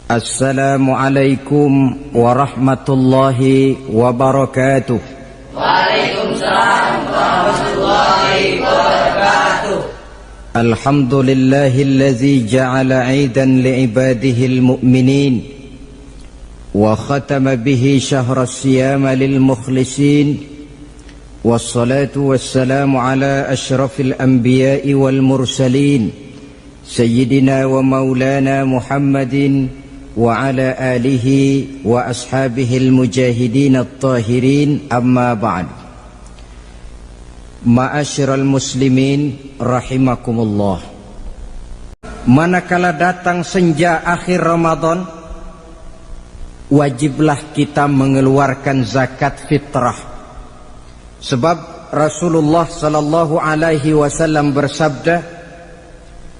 Assalamualaikum warahmatullahi wabarakatuh. Waalaikumsalam warahmatullahi wabarakatuh. Alhamdulillahillazi ja'ala 'aidan li'ibadihil mu'minin wa khatama bihi syahras siyama lil mukhlisin. Wassalatu wassalamu ala asyrafil anbiya'i wal mursalin sayyidina wa maulana Muhammadin wa ala alihi wa ashabihil mujahidin at-tahirin, amma ba'd. Ma'asyiral muslimin rahimakumullah. Manakala datang senja akhir Ramadan, wajiblah kita mengeluarkan zakat fitrah. Sebab Rasulullah sallallahu alaihi wasallam bersabda,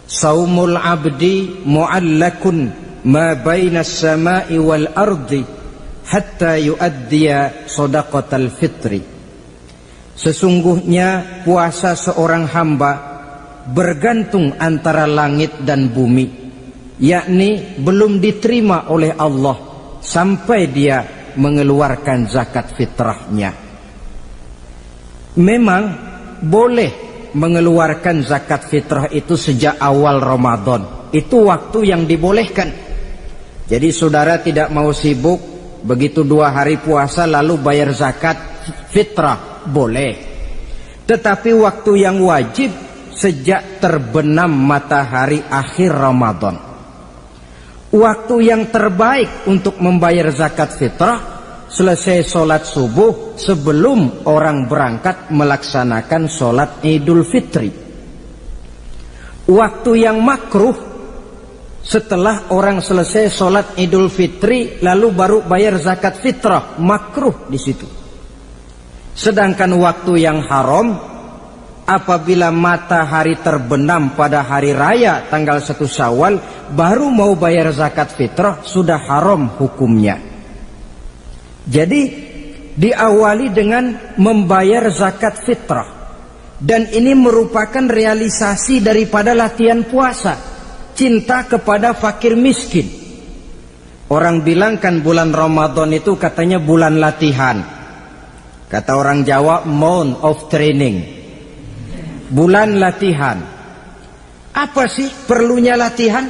"Saumul abdi mu'allakun ma baina as-sama'i wal ardi hatta yuaddiya shadaqatal fitri." Sesungguhnya puasa seorang hamba bergantung antara langit dan bumi, yakni belum diterima oleh Allah sampai dia mengeluarkan zakat fitrahnya. Memang boleh mengeluarkan zakat fitrah itu sejak awal Ramadan. Itu waktu yang dibolehkan. Jadi saudara tidak mau sibuk, begitu 2 hari puasa lalu bayar zakat fitrah, boleh. Tetapi waktu yang wajib sejak terbenam matahari akhir Ramadan. Waktu yang terbaik untuk membayar zakat fitrah selesai sholat subuh sebelum orang berangkat melaksanakan sholat Idul Fitri. Waktu yang makruh setelah orang selesai sholat Idul Fitri lalu baru bayar zakat fitrah, makruh di situ. Sedangkan waktu yang haram apabila matahari terbenam pada hari raya tanggal 1 Syawal baru mau bayar zakat fitrah, sudah haram hukumnya. Jadi diawali dengan membayar zakat fitrah, dan ini merupakan realisasi daripada latihan puasa. Cinta kepada fakir miskin. Orang bilang kan bulan Ramadan itu katanya bulan latihan. Kata orang Jawa, month of training. Bulan latihan. Apa sih perlunya latihan?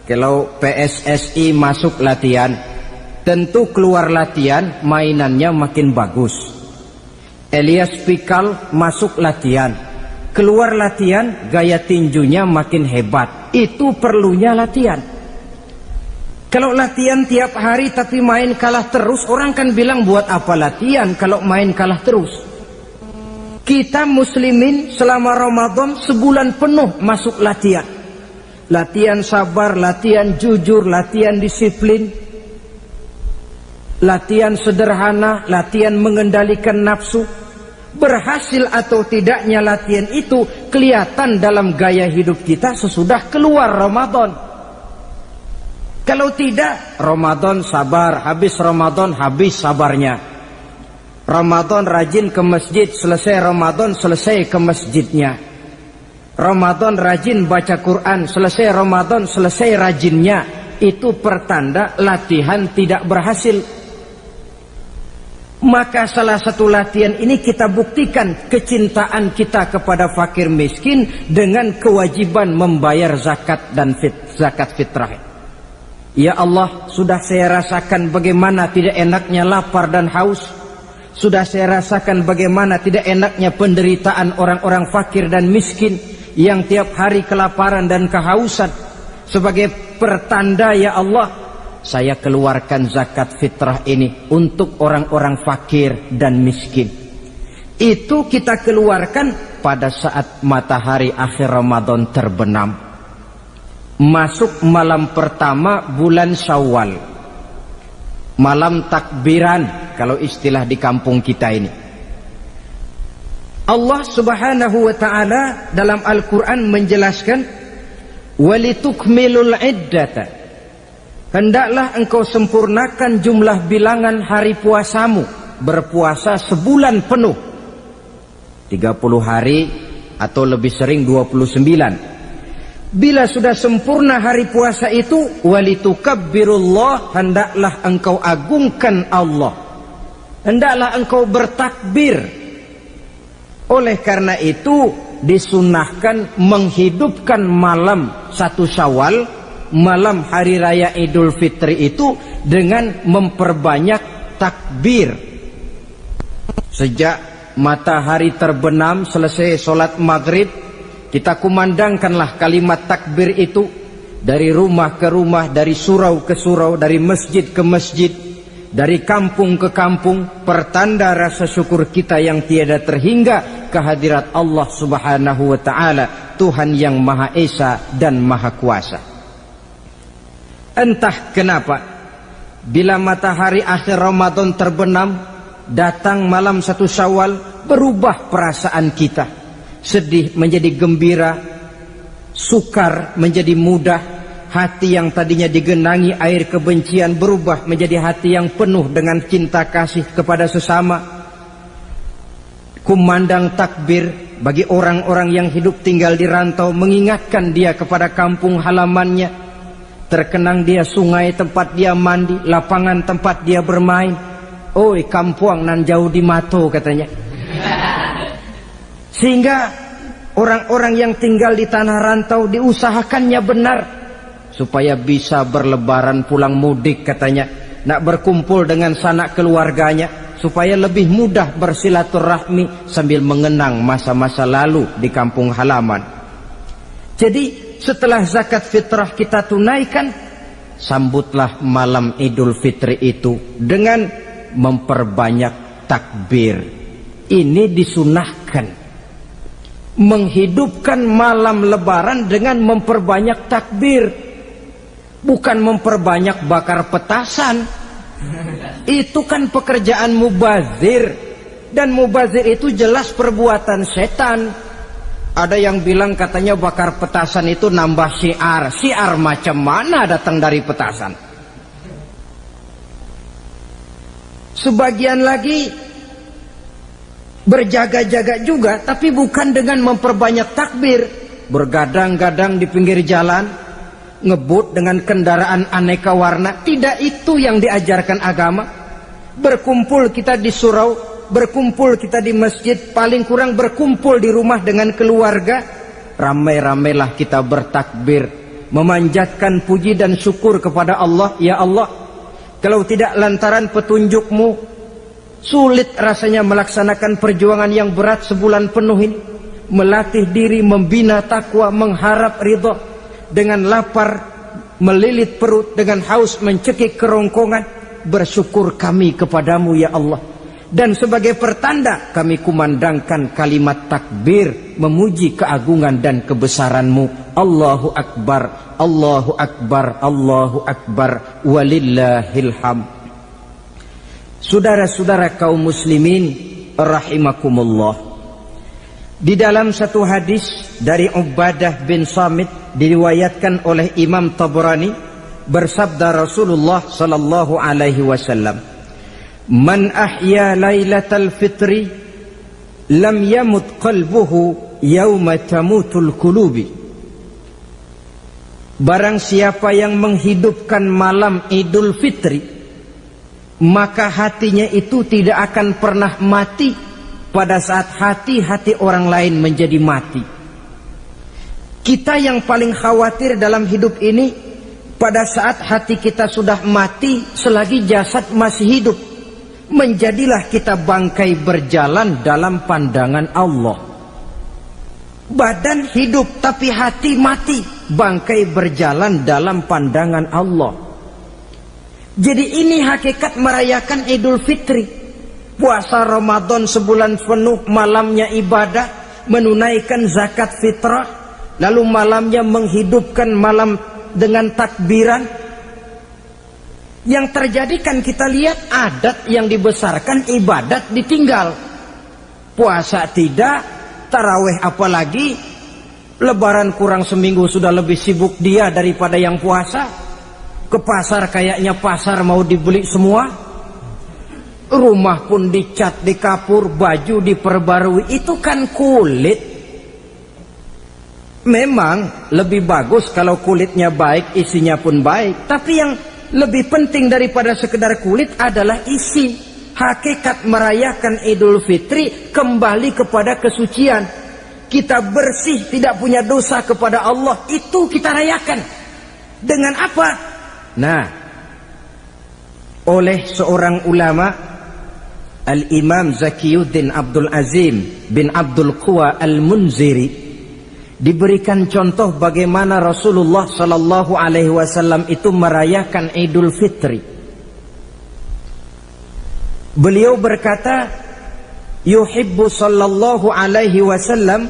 Kalau PSSI masuk latihan, tentu keluar latihan mainannya makin bagus. Elias Pikal masuk latihan, keluar latihan gaya tinjunya makin hebat. Itu perlunya latihan. Kalau latihan tiap hari tapi main kalah terus, orang kan bilang buat apa latihan kalau main kalah terus. Kita muslimin selama Ramadan sebulan penuh masuk latihan. Latihan sabar, latihan jujur, latihan disiplin, latihan sederhana, latihan mengendalikan nafsu. Berhasil atau tidaknya latihan itu kelihatan dalam gaya hidup kita sesudah keluar Ramadan. Kalau tidak, Ramadan sabar, habis Ramadan habis sabarnya. Ramadan rajin ke masjid, selesai Ramadan selesai ke masjidnya. Ramadan rajin baca Quran, selesai Ramadan selesai rajinnya. Itu pertanda latihan tidak berhasil. Maka salah satu latihan ini kita buktikan kecintaan kita kepada fakir miskin dengan kewajiban membayar zakat dan zakat fitrah. Ya Allah, sudah saya rasakan bagaimana tidak enaknya lapar dan haus. Sudah saya rasakan bagaimana tidak enaknya penderitaan orang-orang fakir dan miskin yang tiap hari kelaparan dan kehausan. Sebagai pertanda, ya Allah, saya keluarkan zakat fitrah ini untuk orang-orang fakir dan miskin. Itu kita keluarkan pada saat matahari akhir Ramadan terbenam. Masuk malam pertama bulan Syawal. Malam takbiran kalau istilah di kampung kita ini. Allah Subhanahu wa taala dalam Al-Qur'an menjelaskan, "Walitukmilul iddata." Hendaklah engkau sempurnakan jumlah bilangan hari puasamu. Berpuasa sebulan penuh, 30 hari atau lebih sering 29. Bila sudah sempurna hari puasa itu, walitukabbirullah, hendaklah engkau agungkan Allah, hendaklah engkau bertakbir. Oleh karena itu disunahkan menghidupkan malam 1 Syawal, malam hari raya Idul Fitri itu dengan memperbanyak takbir. Sejak matahari terbenam, selesai sholat maghrib, kita kumandangkanlah kalimat takbir itu dari rumah ke rumah, dari surau ke surau, dari masjid ke masjid, dari kampung ke kampung, pertanda rasa syukur kita yang tiada terhingga kehadirat Allah Subhanahu wa ta'ala, Tuhan yang Maha Esa dan Maha Kuasa. Entah kenapa, bila matahari akhir Ramadan terbenam, datang malam 1 Syawal, berubah perasaan kita. Sedih menjadi gembira, sukar menjadi mudah, hati yang tadinya digenangi air kebencian berubah menjadi hati yang penuh dengan cinta kasih kepada sesama. Kumandang takbir bagi orang-orang yang hidup tinggal di rantau, mengingatkan dia kepada kampung halamannya. Terkenang dia sungai tempat dia mandi, lapangan tempat dia bermain. Oi kampung nan jauh di mato, katanya. Sehingga orang-orang yang tinggal di tanah rantau diusahakannya benar supaya bisa berlebaran pulang mudik, katanya, nak berkumpul dengan sanak keluarganya supaya lebih mudah bersilaturahmi sambil mengenang masa-masa lalu di kampung halaman. Jadi setelah zakat fitrah kita tunaikan, sambutlah malam Idul Fitri itu dengan memperbanyak takbir. Ini disunahkan, menghidupkan malam lebaran dengan memperbanyak takbir, bukan memperbanyak bakar petasan. Itu kan pekerjaan mubazir, dan mubazir itu jelas perbuatan setan. Ada yang bilang katanya bakar petasan itu nambah syiar. Syiar macam mana datang dari petasan? Sebagian lagi berjaga-jaga juga, tapi bukan dengan memperbanyak takbir. Bergadang-gadang di pinggir jalan, ngebut dengan kendaraan aneka warna. Tidak itu yang diajarkan agama. Berkumpul kita di surau, berkumpul kita di masjid, paling kurang berkumpul di rumah dengan keluarga. Ramai-ramailah kita bertakbir, memanjatkan puji dan syukur kepada Allah. Ya Allah, kalau tidak lantaran petunjukmu, sulit rasanya melaksanakan perjuangan yang berat sebulan penuh ini. Melatih diri, membina takwa, mengharap ridha. Dengan lapar melilit perut, dengan haus mencekik kerongkongan. Bersyukur kami kepadamu ya Allah. Dan sebagai pertanda kami kumandangkan kalimat takbir, memuji keagungan dan kebesaranmu. Allahu Akbar, Allahu Akbar, Allahu Akbar, walillahil hamd. Saudara-saudara kaum muslimin rahimakumullah, di dalam satu hadis dari Ubadah bin Samit diriwayatkan oleh Imam Tabrani, bersabda Rasulullah sallallahu alaihi wasallam, "Man ahya lailatal fitri lam yamut qalbuhu yauma tamutul qulubi." Barang siapa yang menghidupkan malam Idul Fitri, maka hatinya itu tidak akan pernah mati pada saat hati-hati orang lain menjadi mati. Kita yang paling khawatir dalam hidup ini, pada saat hati kita sudah mati selagi jasad masih hidup, menjadilah kita bangkai berjalan dalam pandangan Allah. Badan hidup tapi hati mati, bangkai berjalan dalam pandangan Allah. Jadi ini hakikat merayakan Idul Fitri. Puasa Ramadan sebulan penuh, malamnya ibadah, menunaikan zakat fitrah, lalu malamnya menghidupkan malam dengan takbiran. Yang terjadi kan kita lihat adat yang dibesarkan, ibadat ditinggal. Puasa tidak, taraweh apalagi, lebaran kurang seminggu sudah lebih sibuk dia daripada yang puasa. Ke pasar kayaknya pasar mau dibeli semua. Rumah pun dicat, dikapur, baju diperbarui. Itu kan kulit. Memang lebih bagus kalau kulitnya baik, isinya pun baik. Tapi yang lebih penting daripada sekedar kulit adalah isi. Hakikat merayakan Idul Fitri kembali kepada kesucian. Kita bersih, tidak punya dosa kepada Allah. Itu kita rayakan. Dengan apa? Nah, oleh seorang ulama, Al-Imam Zakiyuddin Abdul Azim bin Abdul Quwa Al-Munziri, diberikan contoh bagaimana Rasulullah Sallallahu Alaihi Wasallam itu merayakan Idul Fitri. Beliau berkata, yuhibbu Sallallahu Alaihi Wasallam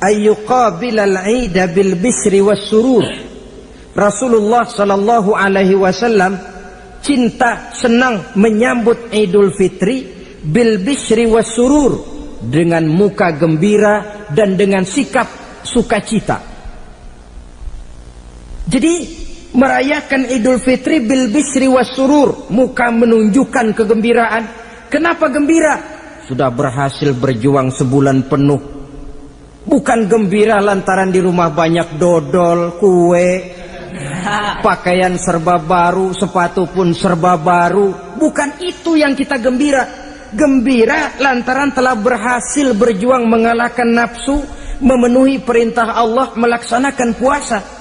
ayyuqabilal Ida bil bisri was surur. Rasulullah Sallallahu Alaihi Wasallam cinta, senang menyambut Idul Fitri bil bisri was surur, dengan muka gembira dan dengan sikap sukacita. Jadi merayakan Idul Fitri bil bisri was surur, muka menunjukkan kegembiraan. Kenapa gembira? Sudah berhasil berjuang sebulan penuh. Bukan gembira lantaran di rumah banyak dodol, kue, pakaian serba baru, sepatu pun serba baru. Bukan itu yang kita gembira. Gembira lantaran telah berhasil berjuang mengalahkan nafsu, memenuhi perintah Allah, melaksanakan puasa.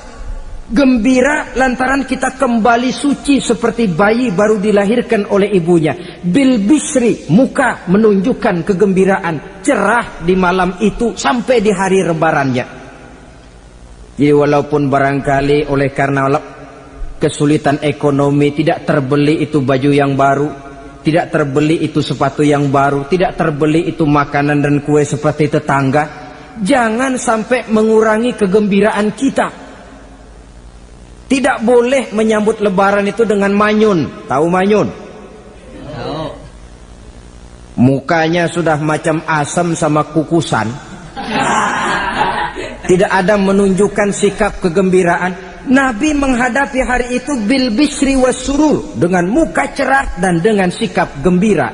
Gembira lantaran kita kembali suci seperti bayi baru dilahirkan oleh ibunya. Bil bisri, muka menunjukkan kegembiraan, cerah di malam itu sampai di hari lebarannya. Jadi walaupun barangkali oleh karena kesulitan ekonomi tidak terbeli itu baju yang baru, tidak terbeli itu sepatu yang baru, tidak terbeli itu makanan dan kue seperti tetangga, jangan sampai mengurangi kegembiraan kita. Tidak boleh menyambut lebaran itu dengan manyun. Tahu manyun? Tahu. Mukanya sudah macam asam sama kukusan. Tidak ada menunjukkan sikap kegembiraan. Nabi menghadapi hari itu bil bisri was surur, dengan muka cerah dan dengan sikap gembira.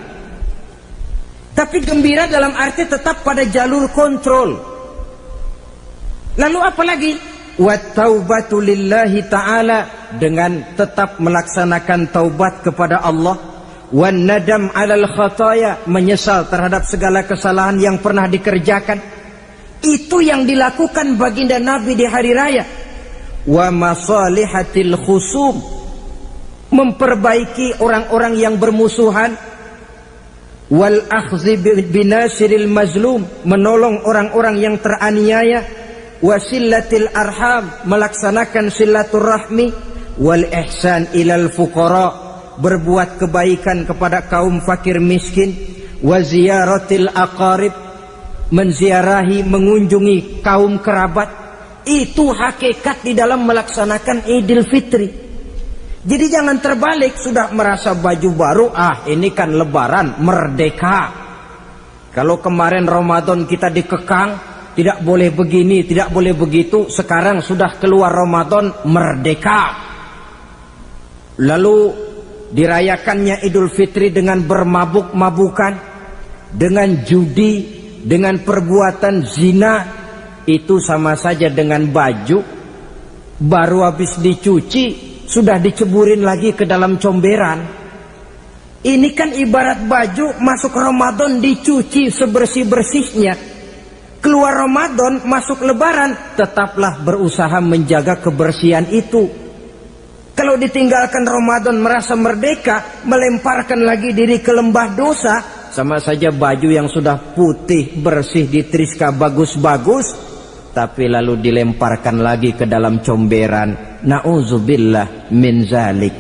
Tapi gembira dalam arti tetap pada jalur kontrol. Lalu apa lagi? Wa taubatu lillahi ta'ala, dengan tetap melaksanakan taubat kepada Allah. Wan nadam 'alal khataya, menyesal terhadap segala kesalahan yang pernah dikerjakan. Itu yang dilakukan baginda Nabi di hari raya. Wa masalihatil khusum, memperbaiki orang-orang yang bermusuhan. Wal akhzi binasiril mazlum, menolong orang-orang yang teraniaya. Wasillatil arham, melaksanakan silaturahmi. Wal ihsan ilal fuqara, berbuat kebaikan kepada kaum fakir miskin. Wa ziyaratil aqarib, menziarahi, mengunjungi kaum kerabat. Itu hakikat di dalam melaksanakan Idul Fitri. Jadi jangan terbalik, sudah merasa baju baru, ini kan lebaran, merdeka. Kalau kemarin Ramadan kita dikekang, tidak boleh begini, tidak boleh begitu. Sekarang sudah keluar Ramadan, merdeka. Lalu dirayakannya Idul Fitri dengan bermabuk-mabukan, dengan judi, dengan perbuatan zina. Itu sama saja dengan baju baru habis dicuci, sudah diceburin lagi ke dalam comberan. Ini kan ibarat baju masuk Ramadan dicuci sebersih-bersihnya. Keluar Ramadan, masuk lebaran, tetaplah berusaha menjaga kebersihan itu. Kalau ditinggalkan Ramadan merasa merdeka, melemparkan lagi diri ke lembah dosa, sama saja baju yang sudah putih, bersih, ditriska bagus-bagus, tapi lalu dilemparkan lagi ke dalam comberan. Na'udzubillah min zalik.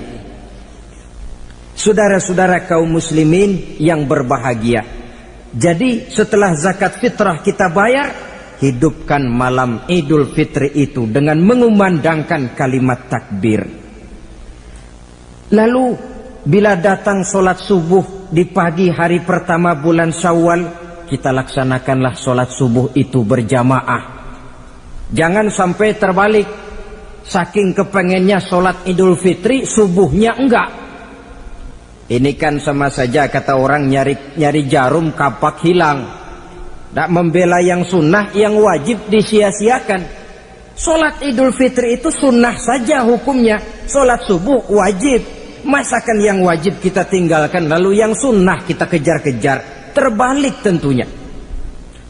Saudara-saudara kaum muslimin yang berbahagia, jadi setelah zakat fitrah kita bayar, hidupkan malam Idul Fitri itu dengan mengumandangkan kalimat takbir. Lalu bila datang sholat subuh di pagi hari pertama bulan Syawal, kita laksanakanlah sholat subuh itu berjamaah. Jangan sampai terbalik, saking kepengennya sholat Idul Fitri, subuhnya enggak. Ini kan sama saja kata orang nyari jarum kapak hilang. Tak membela yang sunnah, yang wajib disia-siakan. Sholat Idul Fitri itu sunnah saja hukumnya. Sholat subuh wajib. Masakan yang wajib kita tinggalkan, lalu yang sunnah kita kejar-kejar? Terbalik tentunya.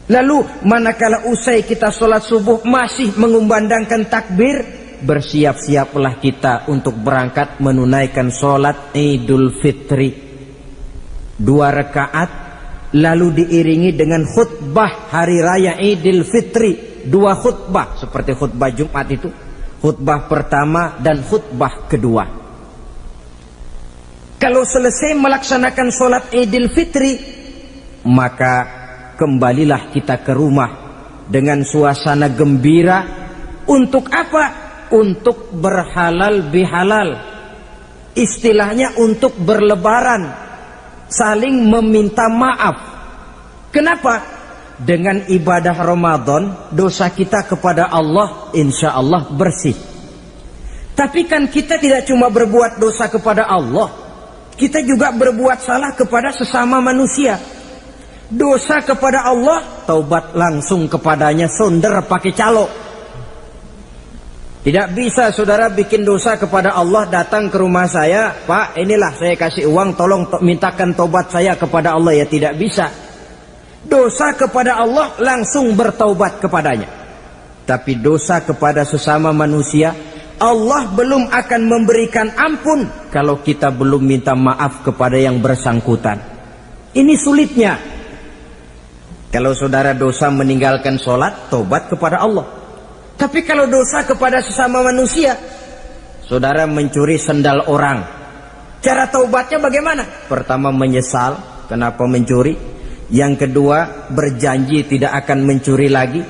Lalu manakala usai kita sholat subuh masih mengumandangkan takbir, bersiap-siaplah kita untuk berangkat menunaikan sholat Idul Fitri. 2 rakaat, lalu diiringi dengan khutbah hari raya Idul Fitri. 2 khutbah seperti khutbah Jumat itu, khutbah pertama dan khutbah kedua. Kalau selesai melaksanakan sholat Idul Fitri, maka kembalilah kita ke rumah dengan suasana gembira. Untuk apa? Untuk berhalal bihalal. Istilahnya untuk berlebaran, saling meminta maaf. Kenapa? Dengan ibadah Ramadan, dosa kita kepada Allah insya Allah bersih. Tapi kan kita tidak cuma berbuat dosa kepada Allah, kita juga berbuat salah kepada sesama manusia. Dosa kepada Allah, taubat langsung kepadanya, sonder pakai calo. Tidak bisa saudara bikin dosa kepada Allah, datang ke rumah saya, Pak inilah saya kasih uang, tolong mintakan taubat saya kepada Allah. Ya tidak bisa. Dosa kepada Allah langsung bertaubat kepadanya. Tapi dosa kepada sesama manusia, Allah belum akan memberikan ampun kalau kita belum minta maaf kepada yang bersangkutan. Ini sulitnya. Kalau saudara dosa meninggalkan sholat, taubat kepada Allah. Tapi kalau dosa kepada sesama manusia, saudara mencuri sendal orang, cara taubatnya bagaimana? Pertama menyesal kenapa mencuri. Yang kedua berjanji tidak akan mencuri lagi.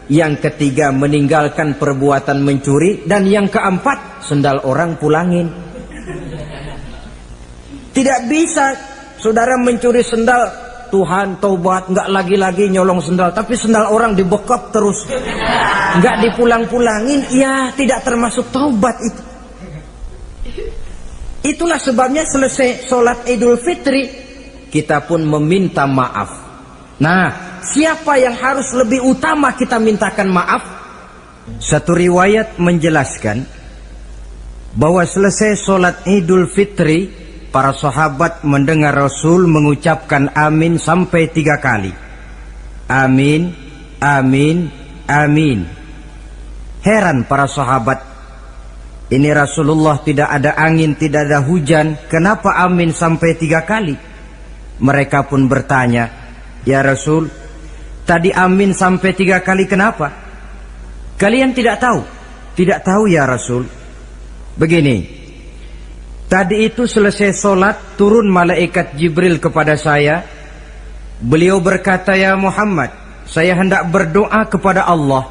Yang ketiga meninggalkan perbuatan mencuri. Dan yang keempat sendal orang pulangin. Tidak bisa saudara mencuri sendal, Tuhan taubat nggak lagi-lagi nyolong sendal, tapi sendal orang dibekap terus, nggak dipulang-pulangin, ya tidak termasuk taubat itu. Itulah sebabnya selesai sholat Idul Fitri, kita pun meminta maaf. Nah, siapa yang harus lebih utama kita mintakan maaf? Satu riwayat menjelaskan bahwa selesai sholat Idul Fitri, para sahabat mendengar Rasul mengucapkan amin sampai 3 kali. Amin, amin, amin. Heran para sahabat, ini Rasulullah tidak ada angin, tidak ada hujan, kenapa amin sampai 3 kali? Mereka pun bertanya, ya Rasul, tadi amin sampai 3 kali kenapa? Kalian tidak tahu? Tidak tahu ya Rasul. Begini, tadi itu selesai sholat, turun malaikat Jibril kepada saya. Beliau berkata, ya Muhammad, saya hendak berdoa kepada Allah,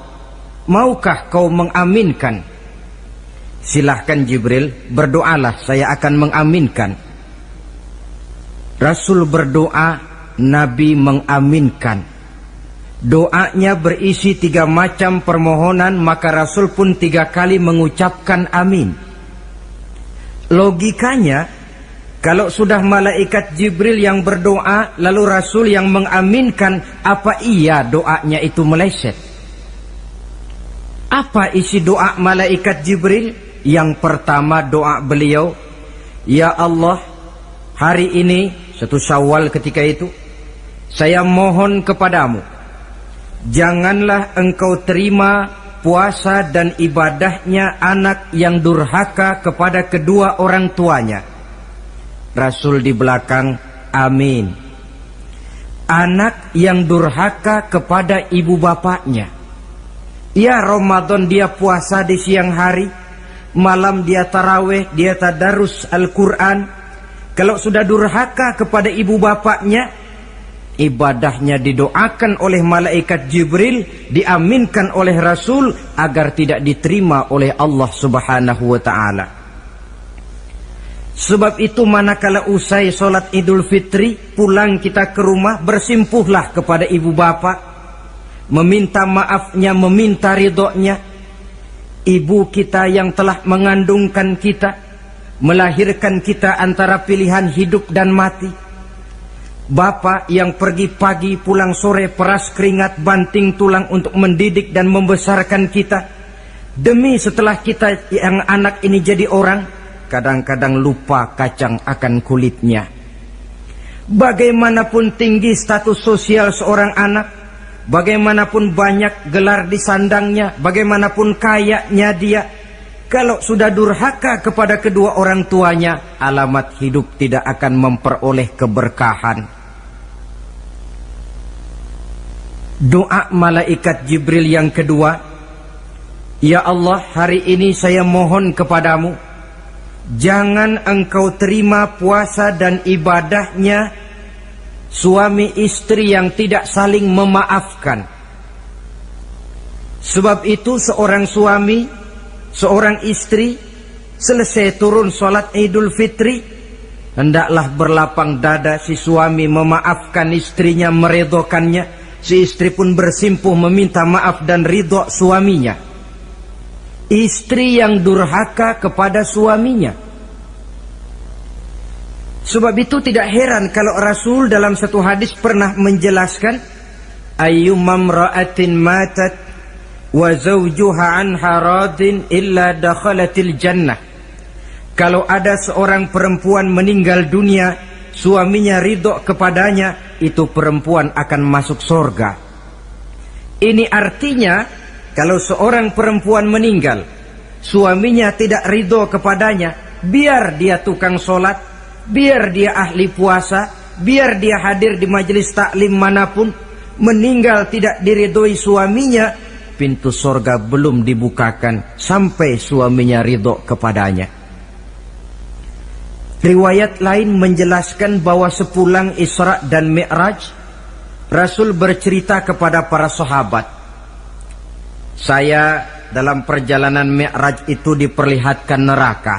maukah kau mengaminkan? Silahkan Jibril, berdoalah, saya akan mengaminkan. Rasul berdoa, Nabi mengaminkan. Doanya berisi 3 macam permohonan, maka Rasul pun 3 kali mengucapkan amin. Logikanya, kalau sudah malaikat Jibril yang berdoa, lalu Rasul yang mengaminkan, apa iya doanya itu meleset? Apa isi doa malaikat Jibril? Yang pertama doa beliau, ya Allah, hari ini 1 Syawal ketika itu, saya mohon kepadamu, janganlah engkau terima puasa dan ibadahnya anak yang durhaka kepada kedua orang tuanya. Rasul di belakang, amin. Anak yang durhaka kepada ibu bapaknya. Ya Ramadan dia puasa di siang hari, malam dia taraweh, dia tadarus Al-Quran. Kalau sudah durhaka kepada ibu bapaknya, ibadahnya didoakan oleh malaikat Jibril, diaminkan oleh Rasul agar tidak diterima oleh Allah Subhanahu wa ta'ala. Sebab itu manakala usai sholat Idul Fitri, pulang kita ke rumah, bersimpuhlah kepada ibu bapak, meminta maafnya, meminta ridhonya. Ibu kita yang telah mengandungkan kita, melahirkan kita antara pilihan hidup dan mati. Bapak yang pergi pagi pulang sore, peras keringat banting tulang untuk mendidik dan membesarkan kita. Demi setelah kita yang anak ini jadi orang, kadang-kadang lupa kacang akan kulitnya. Bagaimanapun tinggi status sosial seorang anak, bagaimanapun banyak gelar di sandangnya, bagaimanapun kayanya dia, kalau sudah durhaka kepada kedua orang tuanya, alamat hidup tidak akan memperoleh keberkahan. Doa malaikat Jibril yang kedua, ya Allah, hari ini saya mohon kepadamu, jangan engkau terima puasa dan ibadahnya suami istri yang tidak saling memaafkan. Sebab itu seorang suami, seorang istri, selesai turun sholat Idul Fitri, hendaklah berlapang dada si suami memaafkan istrinya, meridhokannya. Si istri pun bersimpuh meminta maaf dan ridho suaminya. Istri yang durhaka kepada suaminya. Sebab itu tidak heran kalau Rasul dalam satu hadis pernah menjelaskan, ayyumam ra'atin matat wa zawjuha anha radin illa dakhalatil jannah. Kalau ada seorang perempuan meninggal dunia, suaminya ridho kepadanya, itu perempuan akan masuk surga. Ini artinya, kalau seorang perempuan meninggal, suaminya tidak ridho kepadanya, biar dia tukang sholat, biar dia ahli puasa, biar dia hadir di majelis taklim manapun, meninggal tidak diridhoi suaminya, pintu surga belum dibukakan sampai suaminya ridho kepadanya. Riwayat lain menjelaskan bahwa sepulang Isra dan Mi'raj, Rasul bercerita kepada para sahabat, saya dalam perjalanan Mi'raj itu diperlihatkan neraka.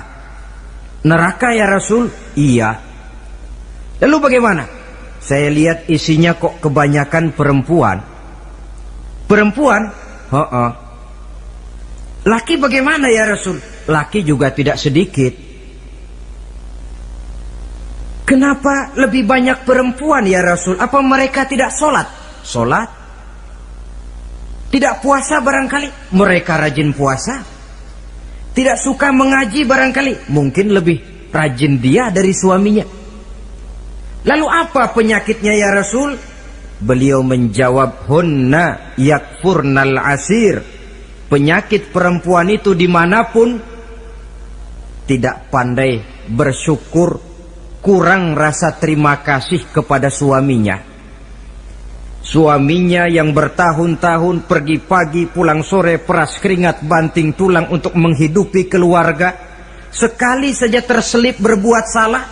Neraka ya Rasul? Iya. Lalu bagaimana? Saya lihat isinya kok kebanyakan perempuan. Perempuan? Laki bagaimana ya Rasul? Laki juga tidak sedikit. Kenapa lebih banyak perempuan ya Rasul? Apa mereka tidak sholat? Sholat. Tidak puasa barangkali? Mereka rajin puasa. Tidak suka mengaji barangkali? Mungkin lebih rajin dia dari suaminya. Lalu apa penyakitnya ya Rasul? Beliau menjawab, hunna yakfurnal asir. Penyakit perempuan itu dimanapun, tidak pandai bersyukur, kurang rasa terima kasih kepada suaminya. Suaminya yang bertahun-tahun pergi pagi pulang sore, peras keringat banting tulang untuk menghidupi keluarga, sekali saja terselip berbuat salah,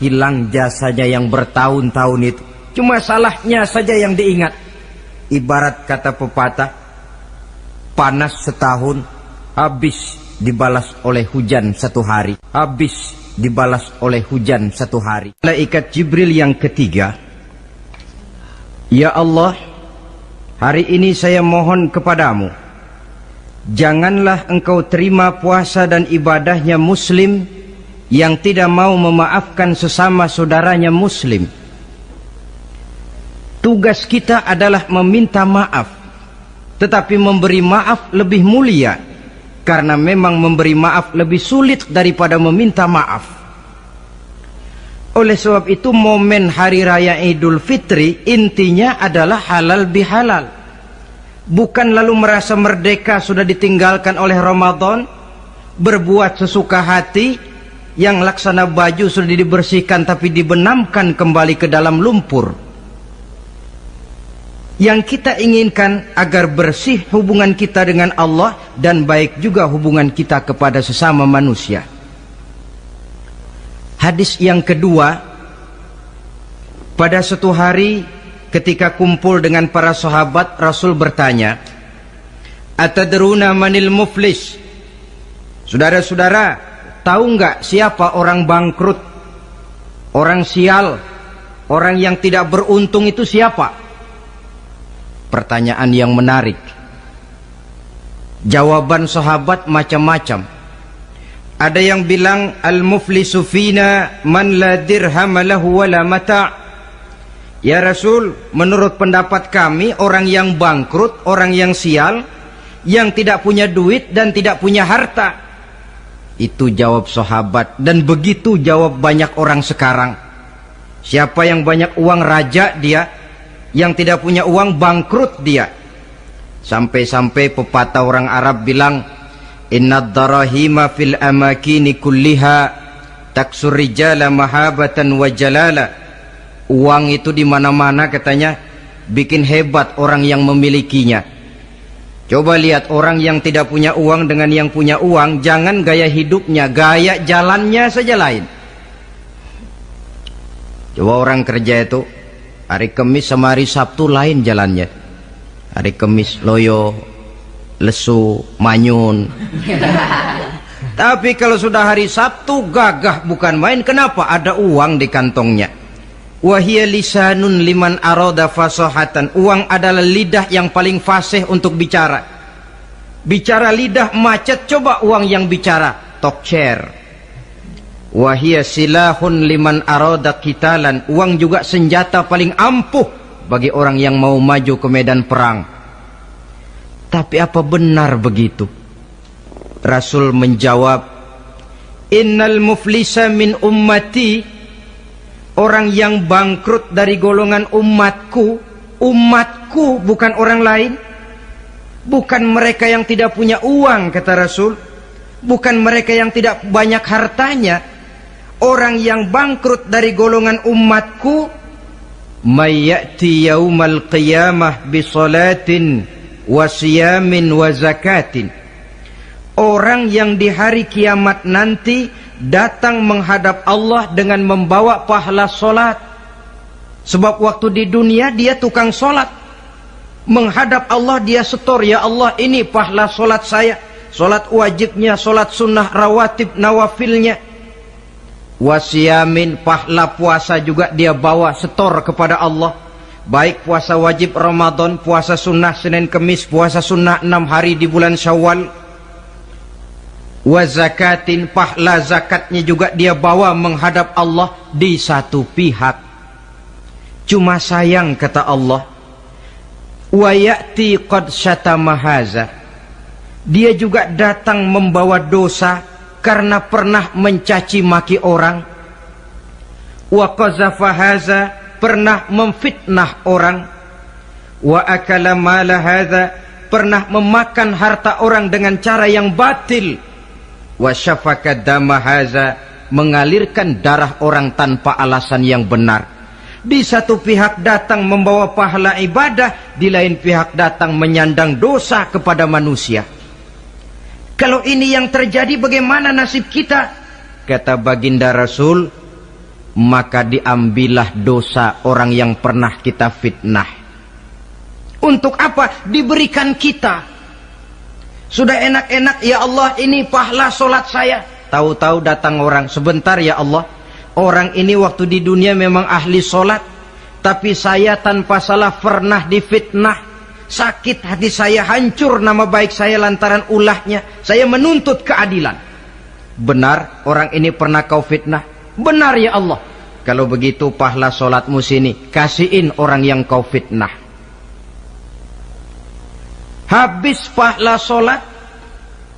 hilang jasanya yang bertahun-tahun itu. Cuma salahnya saja yang diingat. Ibarat kata pepatah, panas setahun, habis dibalas oleh hujan satu hari. Habis dibalas oleh hujan satu hari. Malaikat Jibril yang ketiga, ya Allah, hari ini saya mohon kepadamu, janganlah engkau terima puasa dan ibadahnya muslim yang tidak mau memaafkan sesama saudaranya muslim. Tugas kita adalah meminta maaf, tetapi memberi maaf lebih mulia, karena memang memberi maaf lebih sulit daripada meminta maaf. Oleh sebab itu momen hari raya Idul Fitri intinya adalah halal bihalal. Bukan lalu merasa merdeka sudah ditinggalkan oleh Ramadan, berbuat sesuka hati, yang laksana baju sudah dibersihkan tapi dibenamkan kembali ke dalam lumpur. Yang kita inginkan agar bersih hubungan kita dengan Allah dan baik juga hubungan kita kepada sesama manusia. Hadis yang kedua, pada suatu hari ketika kumpul dengan para sahabat, Rasul bertanya, atadruna manil muflis? Saudara-saudara, tahu nggak siapa orang bangkrut, orang sial, orang yang tidak beruntung itu siapa? Pertanyaan yang menarik. Jawaban sahabat macam-macam. Ada yang bilang al-muflisu fina man la dirham lahu wala mata'. Ya Rasul, menurut pendapat kami orang yang bangkrut, orang yang sial, yang tidak punya duit dan tidak punya harta? Itu jawab sahabat, dan begitu jawab banyak orang sekarang. Siapa yang banyak uang raja dia, yang tidak punya uang bangkrut dia. Sampai-sampai pepatah orang Arab bilang, innad darahima fil amakini kulliha taksur rijala mahabatan wa jalala. Uang itu di mana-mana katanya bikin hebat orang yang memilikinya. Coba lihat orang yang tidak punya uang dengan yang punya uang, jangan gaya hidupnya, gaya jalannya saja lain. Coba orang kerja itu hari Kamis sama hari Sabtu lain jalannya. Hari Kamis loyo, lesu, manyun. Tapi kalau sudah hari Sabtu gagah bukan main. Kenapa? Ada uang di kantongnya. Wahia lisanun liman arada fasahatan. Uang adalah lidah yang paling fasih untuk bicara. Bicara lidah macet, coba uang yang bicara talk chair. Wahia silahun liman arada qitalan. Uang juga senjata paling ampuh bagi orang yang mau maju ke medan perang. Tapi apa benar begitu? Rasul menjawab, innal muflisa min ummati. Orang yang bangkrut dari golongan umatku, umatku bukan orang lain. Bukan mereka yang tidak punya uang, kata Rasul. Bukan mereka yang tidak banyak hartanya. Orang yang bangkrut dari golongan umatku, may ya'ti yaumal qiyamah bi salatin wa siyamin wa zakatin. Orang yang di hari kiamat nanti datang menghadap Allah dengan membawa pahala solat. Sebab waktu di dunia dia tukang solat. Menghadap Allah dia setor, ya Allah ini pahala solat saya. Solat wajibnya, solat sunnah rawatib nawafilnya. Wasiyamin, pahala puasa juga dia bawa setor kepada Allah. Baik puasa wajib Ramadan, puasa sunnah Senin Kemis, puasa sunnah 6 hari di bulan Syawal. Wa zakatin, pahala zakatnya juga dia bawa menghadap Allah di satu pihak. Cuma sayang kata Allah, wa ya'ti qad syatama haza. Dia juga datang membawa dosa karena pernah mencaci maki orang. Wa qazafa haza, pernah memfitnah orang. Wa akala mala haza, pernah memakan harta orang dengan cara yang batil. Wa syafaka dama haza, mengalirkan darah orang tanpa alasan yang benar. Di satu pihak datang membawa pahala ibadah, di lain pihak datang menyandang dosa kepada manusia. Kalau ini yang terjadi, bagaimana nasib kita? Kata baginda Rasul, maka diambillah dosa orang yang pernah kita fitnah. Untuk apa? Diberikan kita. Sudah enak-enak, ya Allah ini pahala solat saya. Tahu-tahu datang orang, sebentar ya Allah, orang ini waktu di dunia memang ahli solat, tapi saya tanpa salah pernah difitnah. Sakit hati saya, hancur nama baik saya lantaran ulahnya. Saya menuntut keadilan. Benar orang ini pernah kau fitnah? Benar ya Allah. Kalau begitu pahala solatmu sini, kasihin orang yang kau fitnah. Habis pahala solat,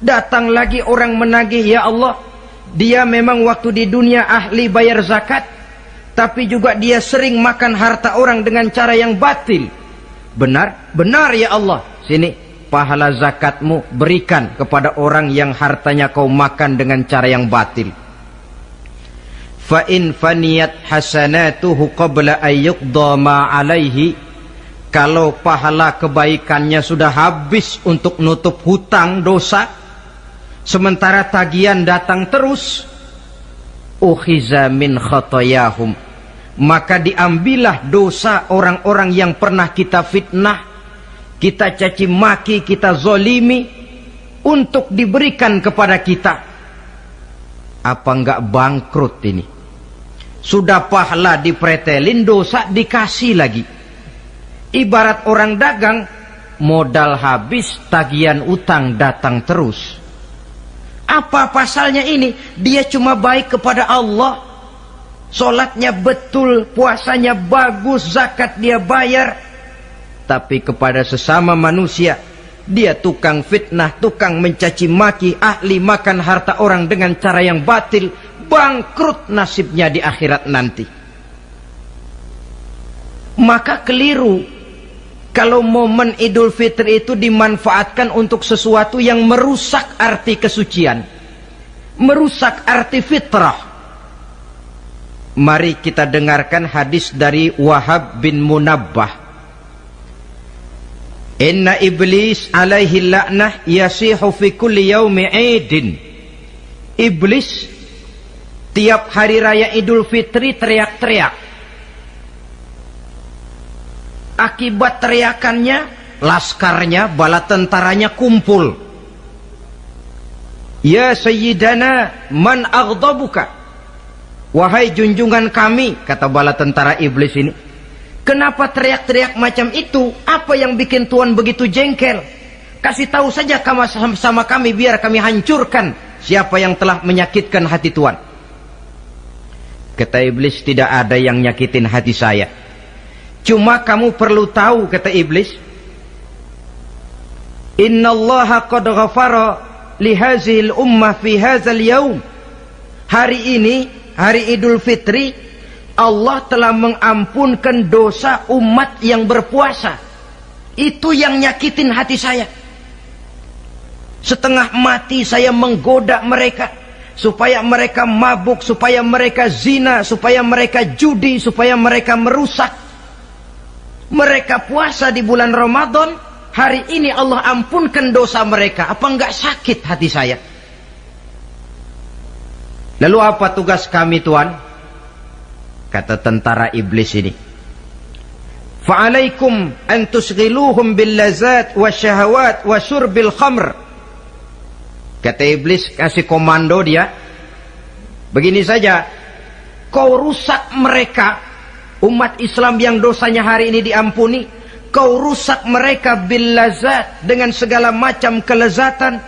datang lagi orang menagih, ya Allah, dia memang waktu di dunia ahli bayar zakat, tapi juga dia sering makan harta orang dengan cara yang batil. Benar? Benar ya Allah. Sini, pahala zakatmu berikan kepada orang yang hartanya kau makan dengan cara yang batil. Fa in faniyat hasanatuhu qabla ayyuqda ma alaihi. Kalau pahala kebaikannya sudah habis untuk nutup hutang dosa, sementara tagihan datang terus, ukhiza min khotoyahum, maka diambillah dosa orang-orang yang pernah kita fitnah, kita caci maki, kita zolimi, untuk diberikan kepada kita. Apa enggak bangkrut ini? Sudah pahala dipretelin, dosa dikasih lagi. Ibarat orang dagang, modal habis, tagihan utang datang terus. Apa pasalnya ini? Dia cuma baik kepada Allah, solatnya betul, puasanya bagus, zakat dia bayar, tapi kepada sesama manusia Dia tukang fitnah, tukang mencaci maki, ahli makan harta orang dengan cara yang batil. Bangkrut nasibnya di akhirat nanti. Maka keliru kalau momen Idul Fitri itu dimanfaatkan untuk sesuatu yang merusak arti kesucian, merusak arti fitrah. Mari kita dengarkan hadis dari Wahab bin Munabbah. Inna iblis alaihi la'nah yasihu fi kulli yaumi idin. Iblis tiap hari raya Idul Fitri teriak-teriak. Akibat teriakannya, laskarnya, bala tentaranya kumpul. Ya Sayyidana, man aghdabuka? Wahai junjungan kami, kata bala tentara iblis ini, kenapa teriak-teriak macam itu? Apa yang bikin Tuhan begitu jengkel? Kasih tahu saja sama kami biar kami hancurkan siapa yang telah menyakitkan hati Tuhan. Kata iblis, tidak ada yang nyakitin hati saya. Cuma kamu perlu tahu, kata iblis, innallaha qad ghafara li hazihil ummah fi hadzal yaum. Hari ini, hari Idul Fitri, Allah telah mengampunkan dosa umat yang berpuasa. Itu yang nyakitin hati saya. Setengah mati saya menggoda mereka, supaya mereka mabuk, supaya mereka zina, supaya mereka judi, supaya mereka merusak. Mereka puasa di bulan Ramadan, hari ini Allah ampunkan dosa mereka. Apa enggak sakit hati saya? Lalu apa tugas kami, Tuhan? Kata tentara iblis ini, fa'alaikum an tusghiluhum bil lazat wa syahawat wa syurbil khamr. Kata iblis, kasih komando dia, begini saja, kau rusak mereka, umat Islam yang dosanya hari ini diampuni, kau rusak mereka bil lazat, dengan segala macam kelezatan,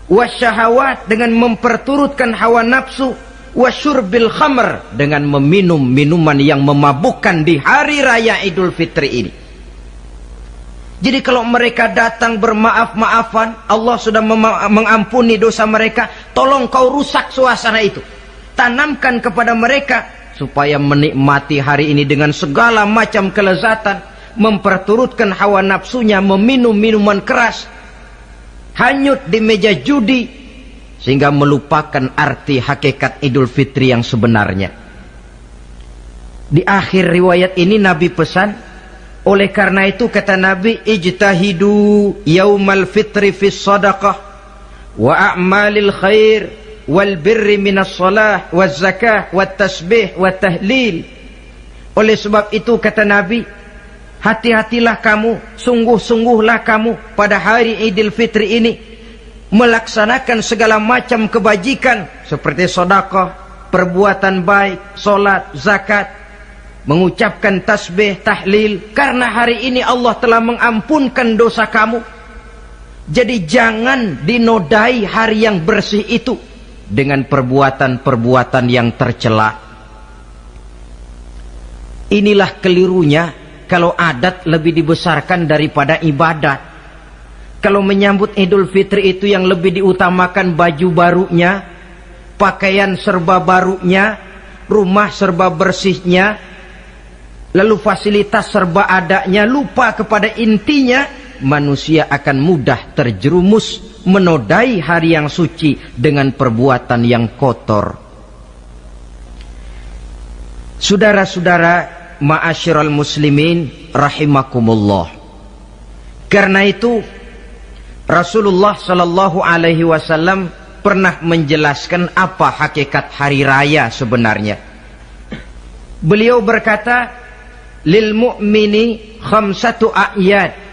wasyahawat, dengan memperturutkan hawa nafsu, wasyurbil khamr, dengan meminum minuman yang memabukkan di hari raya Idul Fitri ini. Jadi kalau mereka datang bermaaf-maafan, Allah sudah mengampuni dosa mereka, tolong kau rusak suasana itu, tanamkan kepada mereka supaya menikmati hari ini dengan segala macam kelezatan, memperturutkan hawa nafsunya, meminum minuman keras, hanyut di meja judi, sehingga melupakan arti hakikat Idul Fitri yang sebenarnya. Di akhir riwayat ini Nabi pesan, oleh karena itu kata Nabi, ijtahidu yaumal fitri fis sadaqah wa a'malil khair wal birri minas salah waz zakah wat tasbih wat tahlil. Oleh sebab itu kata Nabi, hati-hatilah kamu, sungguh-sungguhlah kamu pada hari Idul Fitri ini melaksanakan segala macam kebajikan seperti sedekah, perbuatan baik, salat, zakat, mengucapkan tasbih, tahlil, karena hari ini Allah telah mengampunkan dosa kamu. Jadi jangan dinodai hari yang bersih itu dengan perbuatan-perbuatan yang tercela. Inilah kelirunya kalau adat lebih dibesarkan daripada ibadat. Kalau menyambut Idul Fitri itu yang lebih diutamakan baju barunya, pakaian serba barunya, rumah serba bersihnya, lalu fasilitas serba adanya, lupa kepada intinya, manusia akan mudah terjerumus menodai hari yang suci dengan perbuatan yang kotor. Saudara-saudara ma'asyiral muslimin rahimakumullah. Karena itu Rasulullah sallallahu alaihi wasallam pernah menjelaskan apa hakikat hari raya sebenarnya. Beliau berkata, lil mu'mini khamsatu a'yad.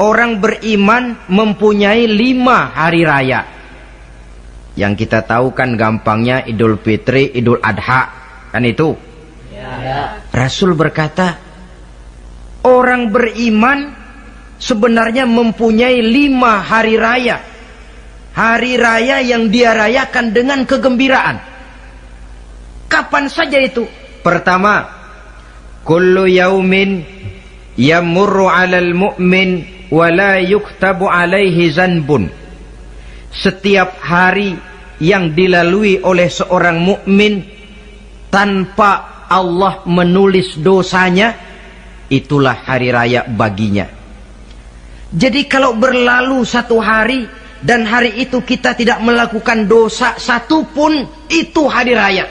Orang beriman mempunyai 5 hari raya. Yang kita tahu kan gampangnya Idul Fitri, Idul Adha, kan itu? Ya. Rasul berkata, orang beriman sebenarnya mempunyai 5 hari raya. Hari raya yang dia rayakan dengan kegembiraan. Kapan saja itu? Pertama, kullu yaumin yamurru 'alal mu'min wa la yuktabu alaihi zanbun. Setiap hari yang dilalui oleh seorang mukmin tanpa Allah menulis dosanya, itulah hari raya baginya. Jadi kalau berlalu satu hari dan hari itu kita tidak melakukan dosa satupun, itu hari raya.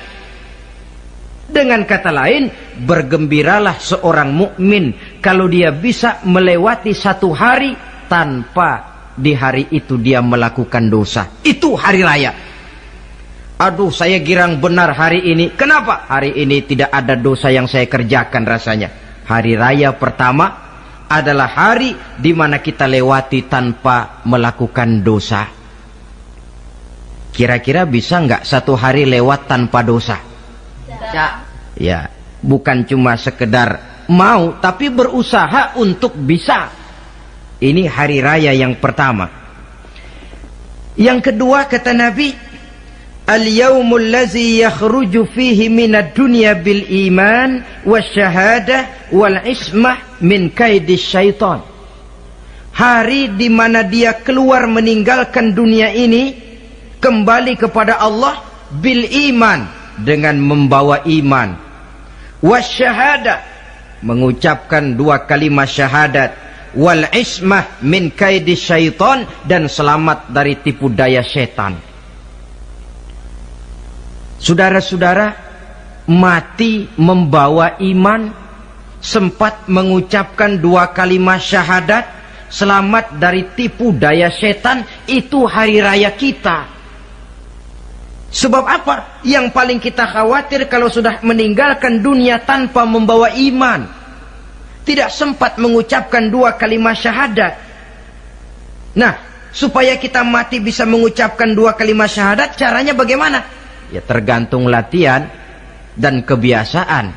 Dengan kata lain, bergembiralah seorang mukmin kalau dia bisa melewati satu hari tanpa di hari itu dia melakukan dosa. Itu hari raya. Aduh, saya girang benar hari ini. Kenapa? Hari ini tidak ada dosa yang saya kerjakan rasanya. Hari raya pertama adalah hari di mana kita lewati tanpa melakukan dosa. Kira-kira bisa nggak satu hari lewat tanpa dosa? Ya, bukan cuma sekedar mau, tapi berusaha untuk bisa. Ini hari raya yang pertama. Yang kedua, kata Nabi, al-yawmul ladzi yakhruju fihi minad dunya bil iman wasyahadah wal ismah min kaidis syaitan. Hari di mana dia keluar meninggalkan dunia ini, kembali kepada Allah bil iman, dengan membawa iman, wasyahadah, mengucapkan dua kalimat syahadat, wal ismah min kaidis syaitan, dan selamat dari tipu daya setan. Saudara-saudara, mati membawa iman, sempat mengucapkan dua kalimat syahadat, selamat dari tipu daya setan, itu hari raya kita. Sebab apa? Yang paling kita khawatir kalau sudah meninggalkan dunia tanpa membawa iman, tidak sempat mengucapkan dua kalimat syahadat. Nah, supaya kita mati bisa mengucapkan dua kalimat syahadat, caranya bagaimana? Ya tergantung latihan dan kebiasaan.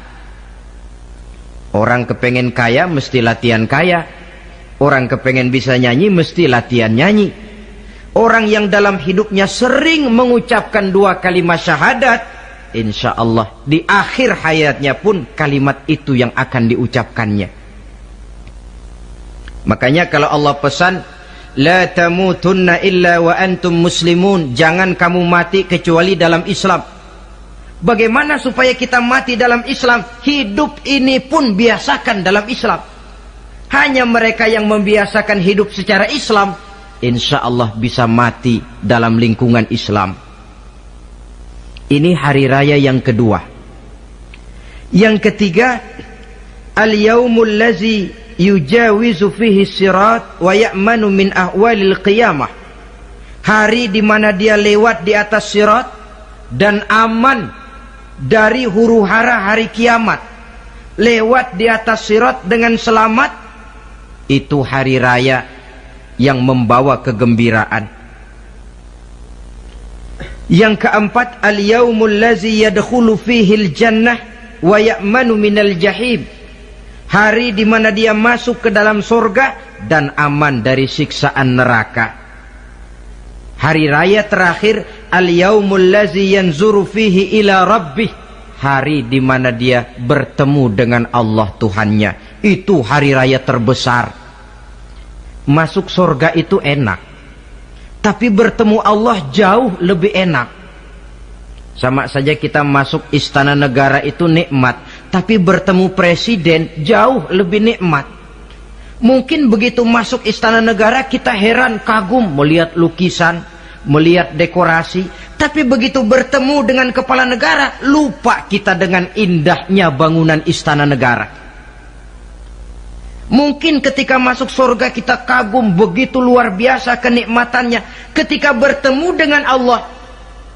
Orang kepengen kaya mesti latihan kaya. Orang kepengen bisa nyanyi mesti latihan nyanyi. Orang yang dalam hidupnya sering mengucapkan dua kalimat syahadat, insya Allah di akhir hayatnya pun kalimat itu yang akan diucapkannya. Makanya kalau Allah pesan, la tamutunna illa wa antum muslimun, jangan kamu mati kecuali dalam Islam. Bagaimana supaya kita mati dalam Islam? Hidup ini pun biasakan dalam Islam. Hanya mereka yang membiasakan hidup secara Islam, insya Allah bisa mati dalam lingkungan Islam. Ini hari raya yang kedua. Yang ketiga, al-yaumul ladzi yujawizu fihi sirat wa ya'manu min ahwalil qiyamah. Hari di mana dia lewat di atas sirat dan aman dari huru-hara hari kiamat. Lewat di atas sirat dengan selamat, itu hari raya yang membawa kegembiraan. Yang keempat, al-yaumul ladzi yadkhulu fihi al-jannah wa ya'manu minal jahim. Hari di mana dia masuk ke dalam surga dan aman dari siksaan neraka. Hari raya terakhir, al-yaumul ladzi yanzuru fihi ila rabbih. Hari di mana dia bertemu dengan Allah Tuhannya. Itu hari raya terbesar. Masuk surga itu enak, tapi bertemu Allah jauh lebih enak. Sama saja kita masuk istana negara itu nikmat, tapi bertemu presiden jauh lebih nikmat. Mungkin begitu masuk istana negara kita heran, kagum melihat lukisan, melihat dekorasi, tapi begitu bertemu dengan kepala negara, lupa kita dengan indahnya bangunan istana negara. Mungkin ketika masuk surga kita kagum, begitu luar biasa kenikmatannya. Ketika bertemu dengan Allah,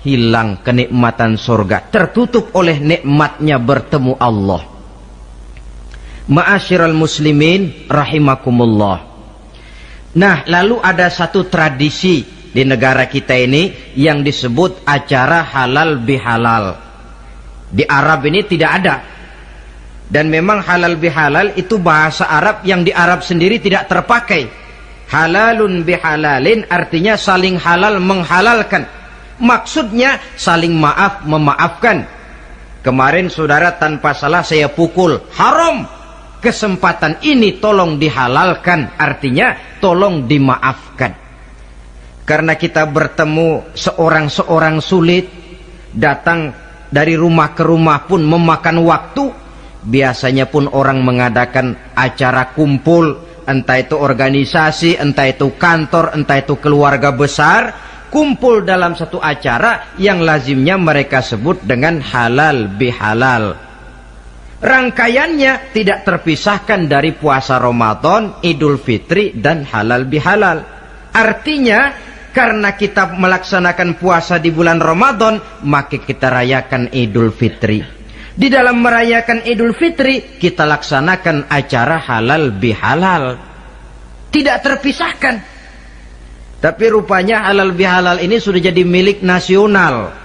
hilang kenikmatan surga, tertutup oleh nikmatnya bertemu Allah. Ma'asyiral muslimin rahimakumullah. Nah, lalu ada satu tradisi di negara kita ini yang disebut acara halal bihalal. Di Arab ini tidak ada. Dan memang halal bihalal itu bahasa Arab yang di Arab sendiri tidak terpakai. Halalun bihalalin artinya saling halal menghalalkan. Maksudnya saling maaf memaafkan. Kemarin saudara tanpa salah saya pukul, haram. kesempatan ini tolong dihalalkan, artinya tolong dimaafkan. Karena kita bertemu seorang sulit, datang dari rumah ke rumah pun memakan waktu. Biasanya pun orang mengadakan acara kumpul, entah itu organisasi, entah itu kantor, entah itu keluarga besar, kumpul dalam satu acara yang lazimnya mereka sebut dengan halal bihalal. Rangkaiannya tidak terpisahkan dari puasa Ramadan, Idul Fitri, dan halal bihalal. Artinya, karena kita melaksanakan puasa di bulan Ramadan, maka kita rayakan Idul Fitri. Di dalam merayakan Idul Fitri, kita laksanakan acara halal bihalal. Tidak terpisahkan. Tapi rupanya halal bihalal ini sudah jadi milik nasional.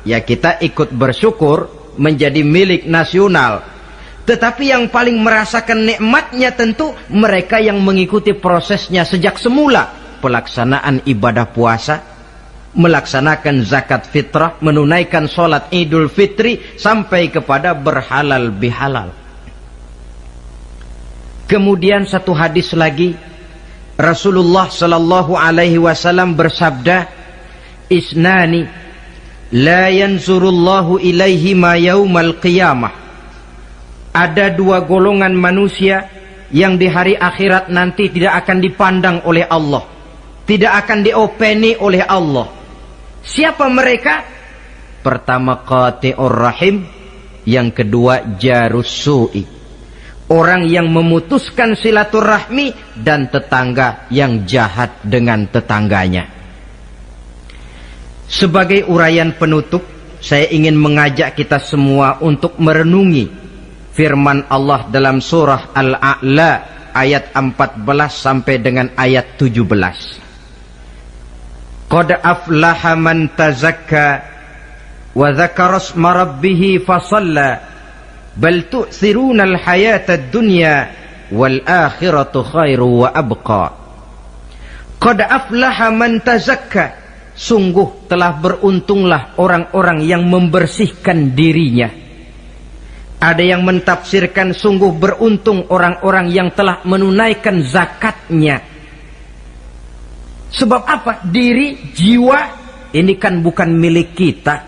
Ya, kita ikut bersyukur menjadi milik nasional. Tetapi yang paling merasakan nikmatnya tentu mereka yang mengikuti prosesnya sejak semula. Pelaksanaan ibadah puasa, melaksanakan zakat fitrah, menunaikan sholat Idul Fitri, sampai kepada berhalal bihalal. Kemudian satu hadis lagi, Rasulullah sallallahu alaihi wasallam bersabda, "Isnani la yanzurullahu ilaihi ma yaumal qiyamah." Ada dua golongan manusia yang di hari akhirat nanti tidak akan dipandang oleh Allah, tidak akan diopeni oleh Allah. Siapa mereka? Pertama qati'ur rahim, yang kedua jarus su'i, orang yang memutuskan silaturahmi, dan tetangga yang jahat dengan tetangganya. Sebagai uraian penutup, saya ingin mengajak kita semua untuk merenungi firman Allah dalam surah Al-A'la ayat 14 sampai dengan ayat 17. Qad aflaha man tazakka wa dzakara isma rabbih fasalla bal tu'thiruna al-hayata ad-dunya wal akhiratu khairu wa abqa. Qad aflaha man tazakka, sungguh telah beruntunglah orang-orang yang membersihkan dirinya. Ada yang mentafsirkan sungguh beruntung orang-orang yang telah menunaikan zakatnya. Sebab apa? Diri, jiwa, ini kan bukan milik kita,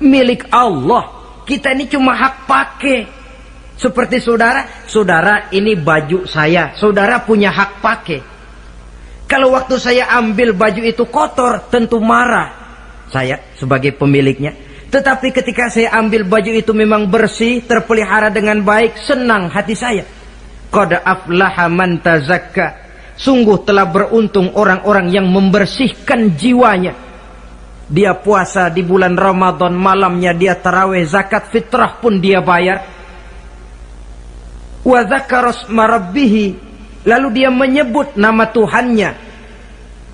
milik Allah. Kita ini cuma hak pakai. Seperti saudara ini baju saya, saudara punya hak pakai. Kalau waktu saya ambil baju itu kotor, tentu marah saya sebagai pemiliknya. Tetapi ketika saya ambil baju itu memang bersih, terpelihara dengan baik, senang hati saya. Qad aflaha man tazakka, sungguh telah beruntung orang-orang yang membersihkan jiwanya. Dia puasa di bulan Ramadan, malamnya dia tarawih, zakat fitrah pun dia bayar. Wa dzakara isma rabbih, lalu dia menyebut nama Tuhannya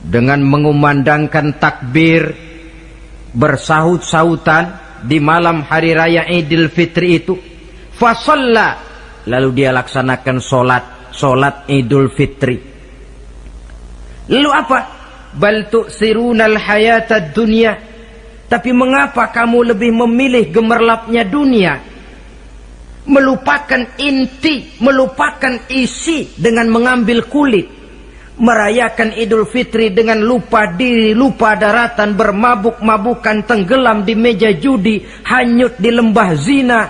dengan mengumandangkan takbir, bersahut-sahutan di malam hari raya Idul Fitri itu. Fasalla, lalu dia laksanakan solat Idul Fitri. Lalu apa? Bal tu'sirunal hayatad dunya, tapi mengapa kamu lebih memilih gemerlapnya dunia, melupakan inti, melupakan isi dengan mengambil kulit, merayakan Idul Fitri dengan lupa diri, lupa daratan, bermabuk-mabukan, tenggelam di meja judi, hanyut di lembah zina.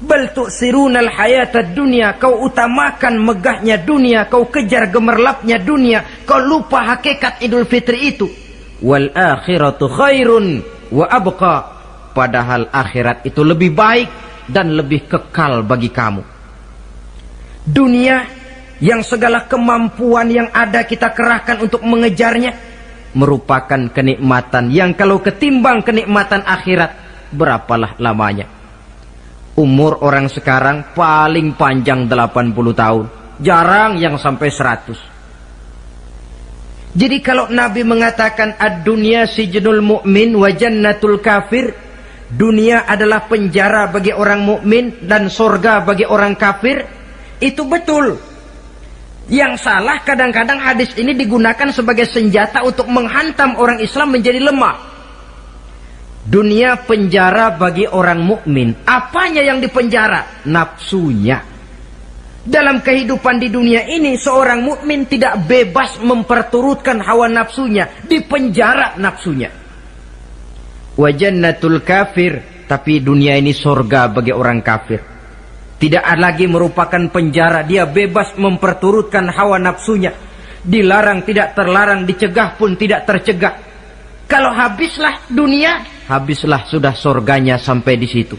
Bal tu'sirunal hayatad dunya, kau utamakan megahnya dunia, kau kejar gemerlapnya dunia, kau lupa hakikat Idul Fitri itu. Wal akhiratu khairun wa abqa, padahal akhirat itu lebih baik dan lebih kekal bagi kamu. Dunia yang segala kemampuan yang ada kita kerahkan untuk mengejarnya, merupakan kenikmatan yang kalau ketimbang kenikmatan akhirat, berapalah lamanya. Umur orang sekarang paling panjang 80 tahun, jarang yang sampai 100. Jadi kalau Nabi mengatakan ad-dunya sijnul mu'min wa jannatul kafir, dunia adalah penjara bagi orang mukmin dan surga bagi orang kafir, itu betul. Yang salah kadang-kadang hadis ini digunakan sebagai senjata untuk menghantam orang Islam menjadi lemah. Dunia penjara bagi orang mukmin. Apanya yang dipenjara? Nafsunya. Dalam kehidupan di dunia ini, seorang mukmin tidak bebas memperturutkan hawa nafsunya, dipenjara nafsunya. Wa jannatul kafir, tapi dunia ini surga bagi orang kafir. Tidak lagi merupakan penjara, dia bebas memperturutkan hawa nafsunya. Dilarang tidak terlarang, dicegah pun tidak tercegah. Kalau habislah dunia, habislah sudah surganya sampai di situ.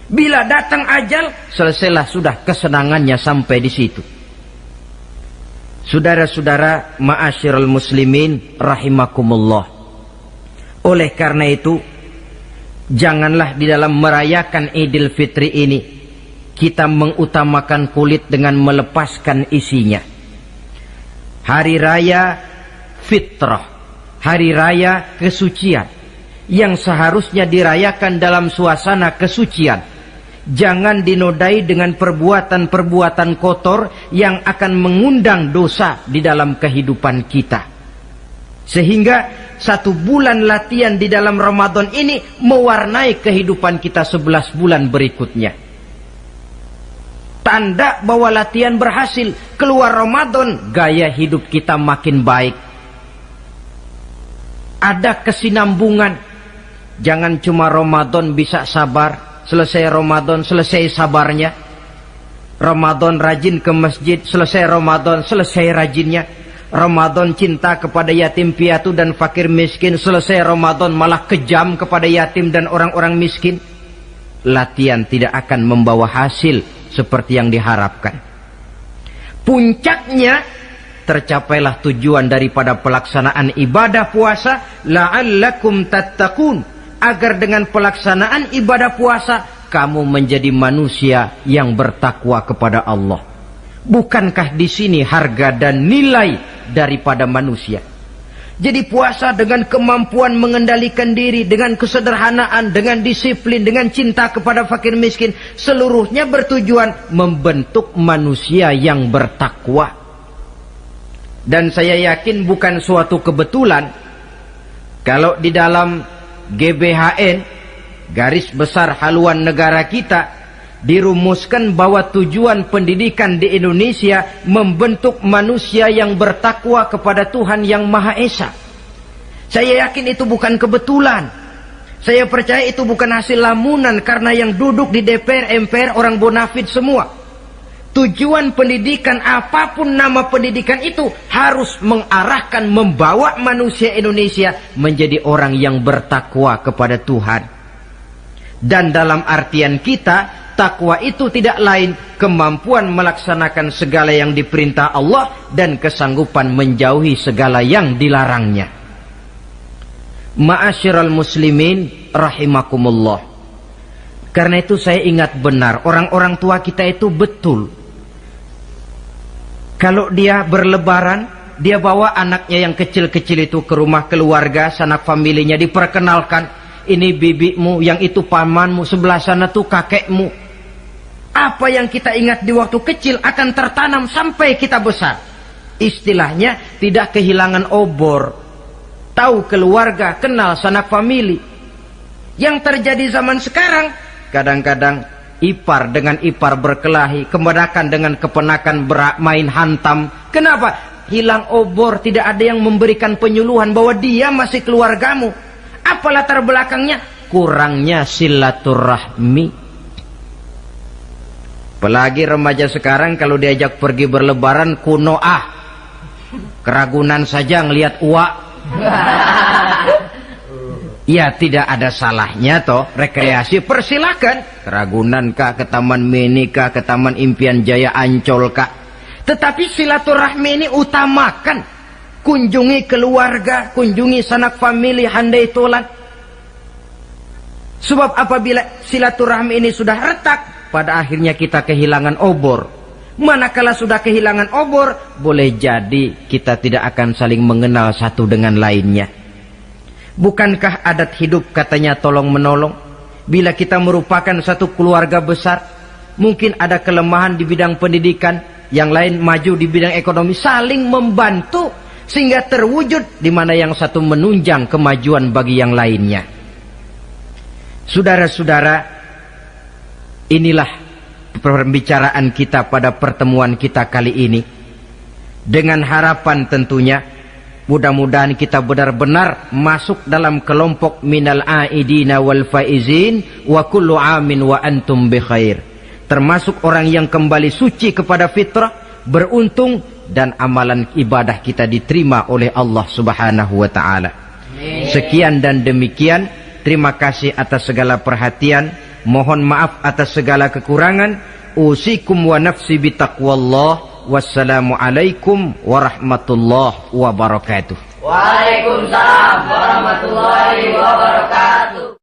Bila datang ajal, selesailah sudah kesenangannya sampai di situ. Saudara-saudara, ma'asyiral muslimin rahimakumullah. Oleh karena itu, janganlah di dalam merayakan Idul Fitri ini kita mengutamakan kulit dengan melepaskan isinya. Hari raya fitrah, hari raya kesucian yang seharusnya dirayakan dalam suasana kesucian. Jangan dinodai dengan perbuatan-perbuatan kotor yang akan mengundang dosa di dalam kehidupan kita. Sehingga 1 bulan latihan di dalam Ramadan ini mewarnai kehidupan kita 11 bulan berikutnya. Tanda bahwa latihan berhasil. Keluar Ramadan, gaya hidup kita makin baik. Ada kesinambungan. Jangan cuma Ramadan bisa sabar, selesai Ramadan selesai sabarnya. Ramadan rajin ke masjid, selesai Ramadan selesai rajinnya. Ramadan cinta kepada yatim piatu dan fakir miskin, selesai Ramadan malah kejam kepada yatim dan orang-orang miskin. Latihan tidak akan membawa hasil seperti yang diharapkan. Puncaknya, tercapailah tujuan daripada pelaksanaan ibadah puasa, la'allakum tattaqun, agar dengan pelaksanaan ibadah puasa kamu menjadi manusia yang bertakwa kepada Allah. Bukankah di sini harga dan nilai daripada manusia? Jadi puasa dengan kemampuan mengendalikan diri, dengan kesederhanaan, dengan disiplin, dengan cinta kepada fakir miskin, seluruhnya bertujuan membentuk manusia yang bertakwa. Dan saya yakin bukan suatu kebetulan kalau di dalam GBHN, garis besar haluan negara kita, dirumuskan bahwa tujuan pendidikan di Indonesia membentuk manusia yang bertakwa kepada Tuhan yang Maha Esa. Saya yakin itu bukan kebetulan. Saya percaya itu bukan hasil lamunan karena yang duduk di DPR, MPR orang bonafid semua. Tujuan pendidikan, apapun nama pendidikan itu, harus mengarahkan, membawa manusia Indonesia menjadi orang yang bertakwa kepada Tuhan. Dan dalam artian kita, takwa itu tidak lain kemampuan melaksanakan segala yang diperintah Allah dan kesanggupan menjauhi segala yang dilarangnya. Ma'asyiral muslimin rahimakumullah. Karena itu saya ingat benar, orang-orang tua kita itu betul. Kalau dia berlebaran, dia bawa anaknya yang kecil-kecil itu ke rumah keluarga, sanak familinya, diperkenalkan. Ini bibimu, yang itu pamanmu, sebelah sana tuh kakekmu. Apa yang kita ingat di waktu kecil akan tertanam sampai kita besar. Istilahnya tidak kehilangan obor. Tahu keluarga, kenal sanak famili. Yang terjadi zaman sekarang, kadang-kadang ipar dengan ipar berkelahi, kemenakan dengan kepenakan bermain hantam. Kenapa? Hilang obor, tidak ada yang memberikan penyuluhan bahwa dia masih keluargamu. Apa latar belakangnya? Kurangnya silaturahmi. Apalagi remaja sekarang kalau diajak pergi berlebaran kuno keragunan saja ngelihat uak. Ya tidak ada salahnya toh, rekreasi persilakan. Keragunan kah, ke Taman Mini kah, ke Taman Impian Jaya Ancol kah. Tetapi silaturahmi ini utamakan. Kunjungi keluarga, kunjungi sanak famili, handai tolan. Sebab apabila silaturahmi ini sudah retak, pada akhirnya kita kehilangan obor. Manakala sudah kehilangan obor, boleh jadi kita tidak akan saling mengenal satu dengan lainnya. Bukankah adat hidup katanya tolong menolong? Bila kita merupakan satu keluarga besar, mungkin ada kelemahan di bidang pendidikan, yang lain maju di bidang ekonomi, saling membantu sehingga terwujud di mana yang satu menunjang kemajuan bagi yang lainnya. Saudara-saudara, inilah pembicaraan kita pada pertemuan kita kali ini, dengan harapan tentunya mudah-mudahan kita benar-benar masuk dalam kelompok minal aidina wal faizin wa kullu amin wa antum bi khair, termasuk orang yang kembali suci kepada fitrah, beruntung, dan amalan ibadah kita diterima oleh Allah Subhanahu wa taala. Sekian dan demikian, terima kasih atas segala perhatian, mohon maaf atas segala kekurangan. Usikum wa nafsi bitaqwallah. Wassalamualaikum warahmatullahi wabarakatuh. Waalaikumsalam warahmatullahi wabarakatuh.